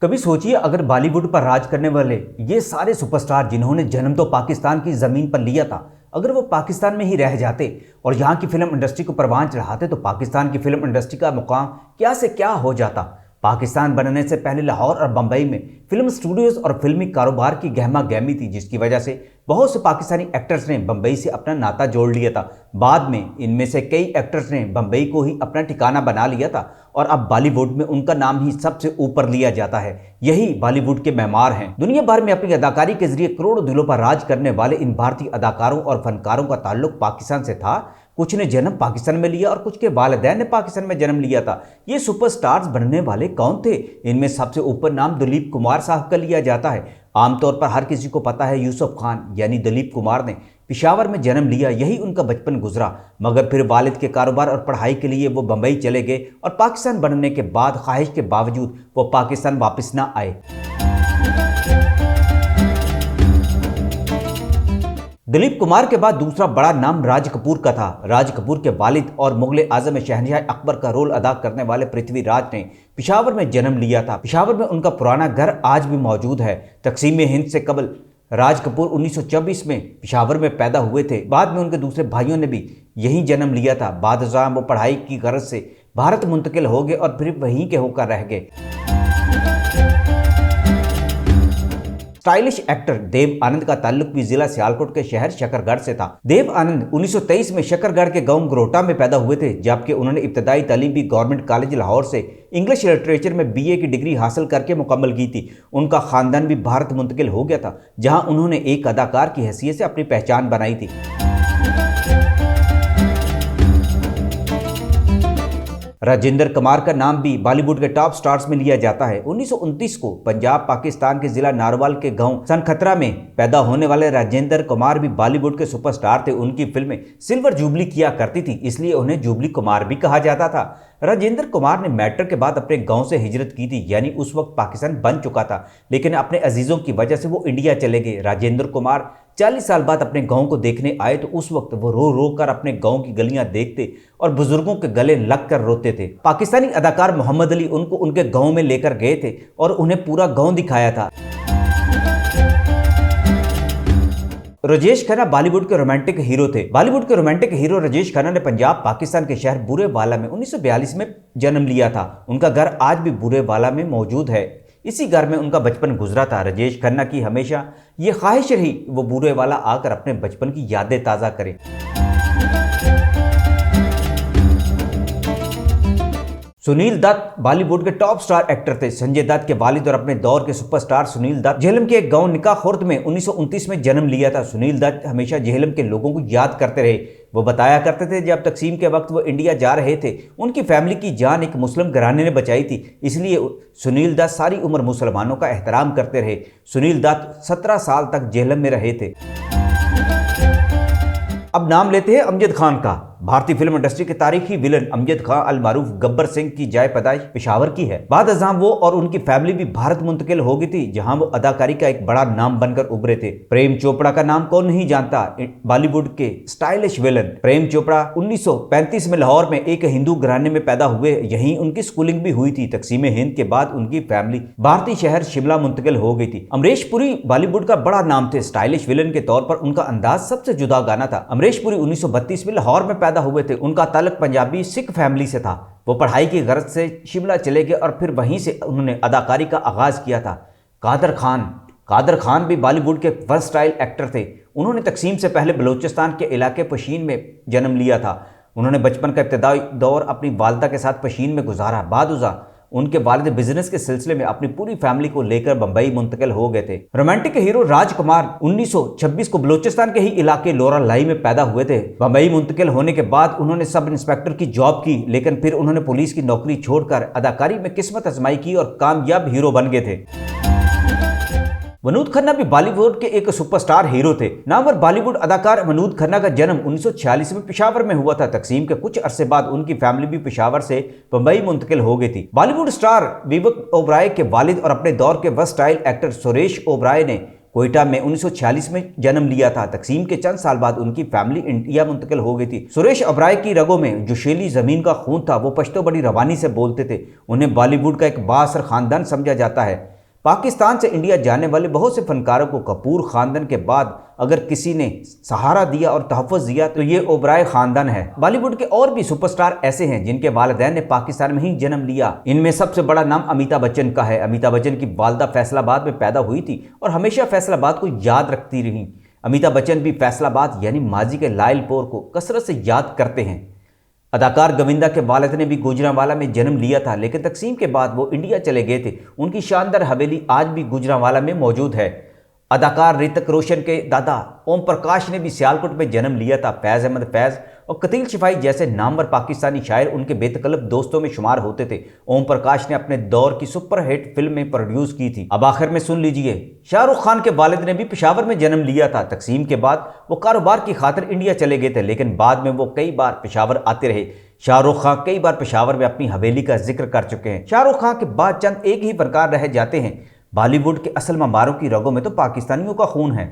कभी सोचिए अगर बॉलीवुड पर राज करने वाले ये सारे सुपरस्टार जिन्होंने जन्म तो पाकिस्तान की ज़मीन पर लिया था, अगर वो पाकिस्तान में ही रह जाते और यहाँ की फिल्म इंडस्ट्री को परवान चढ़ाते तो पाकिस्तान की फिल्म इंडस्ट्री का मुकाम क्या से क्या हो जाता। पाकिस्तान बनने से पहले लाहौर और बम्बई में फिल्म स्टूडियोज और फिल्मी कारोबार की गहमा गहमी थी, जिसकी वजह से बहुत से पाकिस्तानी एक्टर्स ने बम्बई से अपना नाता जोड़ लिया था। बाद में इनमें से कई एक्टर्स ने बम्बई को ही अपना ठिकाना बना लिया था और अब बॉलीवुड में उनका नाम ही सबसे ऊपर लिया जाता है। यही बॉलीवुड के मेहमान हैं। दुनिया भर में अपनी अदाकारी के जरिए करोड़ों दिलों पर राज करने वाले इन भारतीय अदाकारों और फनकारों का ताल्लुक पाकिस्तान से था। कुछ ने जन्म पाकिस्तान में लिया और कुछ के वालिदैन ने पाकिस्तान में जन्म लिया था। ये सुपरस्टार्स बनने वाले कौन थे? इनमें सबसे ऊपर नाम दिलीप कुमार साहब का लिया जाता है। आमतौर पर हर किसी को पता है यूसुफ खान यानी दिलीप कुमार ने पेशावर में जन्म लिया, यही उनका बचपन गुजरा। मगर फिर वालिद के कारोबार और पढ़ाई के लिए वो बम्बई चले गए और पाकिस्तान बनने के बाद ख्वाहिश के बावजूद वो पाकिस्तान वापस ना आए। दिलीप कुमार के बाद दूसरा बड़ा नाम राज कपूर का था। राज कपूर के वालिद और मुगल आजम शहनशाह अकबर का रोल अदा करने वाले पृथ्वीराज ने पेशावर में जन्म लिया था। पेशावर में उनका पुराना घर आज भी मौजूद है। तकसीम हिंद से कबल राज कपूर 1924 में पेशावर में पैदा हुए थे। बाद में उनके दूसरे भाइयों ने भी यहीं जन्म लिया था। बाद वो पढ़ाई की गरज से भारत मुंतकिल हो गए और फिर वहीं के होकर रह गए। स्टाइलिश एक्टर देव आनंद का ताल्लुक भी जिला सियालकोट के शहर शकरगढ़ से था। देव आनंद 1923 में शकरगढ़ के गांव गरोटा में पैदा हुए थे, जबकि उन्होंने इब्तदाई तालीम भी गवर्नमेंट कॉलेज लाहौर से इंग्लिश लिटरेचर में बीए की डिग्री हासिल करके मुकम्मल की थी। उनका खानदान भी भारत मुंतकिल हो गया था, जहां उन्होंने एक अदाकार की हैसियत से अपनी पहचान बनाई थी। राजेंद्र कुमार का नाम भी बॉलीवुड के टॉप स्टार्स में लिया जाता है। 1929 को पंजाब पाकिस्तान के जिला नारवाल के गांव सनखतरा में पैदा होने वाले राजेंद्र कुमार भी बॉलीवुड के सुपरस्टार थे। उनकी फिल्में सिल्वर जुबली किया करती थी, इसलिए उन्हें जुबली कुमार भी कहा जाता था। राजेंद्र कुमार ने मैट्रिक के बाद अपने गांव से हिजरत की थी, यानी उस वक्त पाकिस्तान बन चुका था, लेकिन अपने अजीजों की वजह से वो इंडिया चले गए। राजेंद्र कुमार 40 साल बाद अपने गांव को देखने आए तो उस वक्त वो रो रो कर अपने गांव की गलियां देखते और बुजुर्गों के गले लग कर रोते थे। पाकिस्तानी अदाकार मोहम्मद अली उनको उनके गांव में लेकर गए थे और उन्हें पूरा गांव दिखाया था। राजेश खन्ना बॉलीवुड के रोमांटिक हीरो थे। बॉलीवुड के रोमांटिक हीरो राजेश खन्ना ने पंजाब पाकिस्तान के शहर बुरेवाला में 1942 में जन्म लिया था। उनका घर आज भी बुरेवाला में मौजूद है। इसी घर में उनका बचपन गुजरा था। राजेश खन्ना की हमेशा ये ख्वाहिश रही वो बुरेवाला आकर अपने बचपन की यादें ताज़ा करे। सुनील दत्त बॉलीवुड के टॉप स्टार एक्टर थे। संजय दत्त के वालिद और अपने दौर के सुपरस्टार सुनील दत्त झेलम के एक गांव निका खुर्द में 1929 में जन्म लिया था। सुनील दत्त हमेशा झेलम के लोगों को याद करते रहे। वो बताया करते थे जब तकसीम के वक्त वो इंडिया जा रहे थे, उनकी फैमिली की जान एक मुस्लिम घराने ने बचाई थी, इसलिए सुनील दत्त सारी उम्र मुसलमानों का एहतराम करते रहे। सुनील दत्त 17 साल तक झेलम में रहे थे। अब नाम लेते हैं अमजद खान का। भारतीय फिल्म इंडस्ट्री के तारीखी विलन अमजद खान अल मारूफ गब्बर सिंह की जाय पैदाइश पेशावर की है। बाद अज़ाम वो और उनकी फैमिली भी भारत मुंतकिल हो गई थी, जहां वो अदाकारी का एक बड़ा नाम बनकर उभरे थे। प्रेम चोपड़ा का नाम कौन नहीं जानता, बॉलीवुड के स्टाइलिश विलन। प्रेम चोपड़ा 1935 में लाहौर में एक हिंदू घराने में पैदा हुए। यहीं उनकी स्कूलिंग भी हुई थी। तकसीम हिंद के बाद उनकी फैमिली भारतीय शहर शिमला मुंतकिल हो गई थी। अमरीश पुरी बॉलीवुड का बड़ा नाम थे। स्टाइलिश विलन के तौर पर उनका अंदाज सबसे जुदा गाना था। अमरीश पुरी 1932 में लाहौर में पैदा हुए थे। उनका ताल्लुक पंजाबी सिख फैमिली से था। वो पढ़ाई की गरज से शिमला चले गए और फिर वहीं से उन्होंने अदाकारी का आगाज किया था। कादर खान भी बॉलीवुड के वर्सटाइल एक्टर थे। उन्होंने तकसीम से पहले बलूचिस्तान के इलाके पशीन में जन्म लिया था। उन्होंने बचपन का इब्तदाई दौर अपनी वालदा के साथ पशीन में गुजारा। बाद उनके वालिद बिजनेस के सिलसिले में अपनी पूरी फैमिली को लेकर बंबई मुंतकिल हो गए थे। रोमांटिक हीरो राजकुमार 1926 को बलूचिस्तान के ही इलाके लोरा लाई में पैदा हुए थे। बंबई मुंतकिल होने के बाद उन्होंने सब इंस्पेक्टर की जॉब की, लेकिन फिर उन्होंने पुलिस की नौकरी छोड़कर अदाकारी में किस्मत आजमाई की और कामयाब हीरो बन गए थे। मनूद खन्ना भी बॉलीवुड के एक सुपरस्टार हीरो थे। नामवर बॉलीवुड अदाकार मनूद खन्ना का जन्म 1946 में पेशावर में हुआ था। तकसीम के कुछ अरसे बाद उनकी फैमिली भी पेशावर से बंबई मुंतकिल हो गई थी। बॉलीवुड स्टार विवेक ओबराय के वालिद और अपने दौर के वर्सटाइल एक्टर सुरेश ओबराय ने कोयटा में 1946 में जन्म लिया था। तकसीम के चंद साल बाद उनकी फैमिली इंडिया मुंतकिल हो गई थी। सुरेश ओबराय की रगों में जोशीली ज़मीन का खून था। वो पश्तो बड़ी रवानी से बोलते थे। उन्हें बॉलीवुड का एक बाअसर ख़ानदान समझा जाता है। पाकिस्तान से इंडिया जाने वाले बहुत से फनकारों को कपूर ख़ानदान के बाद अगर किसी ने सहारा दिया और तहफ़्फ़ुज़ दिया तो ये ओबराय ख़ानदान है। बॉलीवुड के और भी सुपरस्टार ऐसे हैं जिनके वालिदैन ने पाकिस्तान में ही जन्म लिया। इनमें सबसे बड़ा नाम अमिताभ बच्चन का है। अमिताभ बच्चन की वालदा फैसलाबाद में पैदा हुई थी और हमेशा फैसलाबाद को याद रखती रहीं। अमिताभ बच्चन भी फैसलाबाद यानी माजी के लायलपुर को कसरत से याद करते हैं। अदाकार गोविंदा के वालिद ने भी गुजरांवाला में जन्म लिया था, लेकिन तकसीम के बाद वो इंडिया चले गए थे। उनकी शानदार हवेली आज भी गुजरांवाला में मौजूद है। अदाकार ऋतिक रोशन के दादा ओम प्रकाश ने भी सियालकोट में जन्म लिया था। फैज़ अहमद फैज़ और कतील शिफाई जैसे नामवर पाकिस्तानी शायर उनके बेतकल्लफ दोस्तों में शुमार होते थे। ओम प्रकाश ने अपने दौर की सुपरहिट फिल्म में प्रोड्यूस की थी। अब आखिर में सुन लीजिए, शाहरुख खान के वालिद ने भी पेशावर में जन्म लिया था। तकसीम के बाद वो कारोबार की खातिर इंडिया चले गए थे, लेकिन बाद में वो कई बार पेशावर आते रहे। शाहरुख खान कई बार पेशावर में अपनी हवेली का जिक्र कर चुके हैं। शाहरुख खान के बाद चंद एक ही फनकार रह जाते हैं। बॉलीवुड के असल ममारों की रगों में तो पाकिस्तानियों का खून है।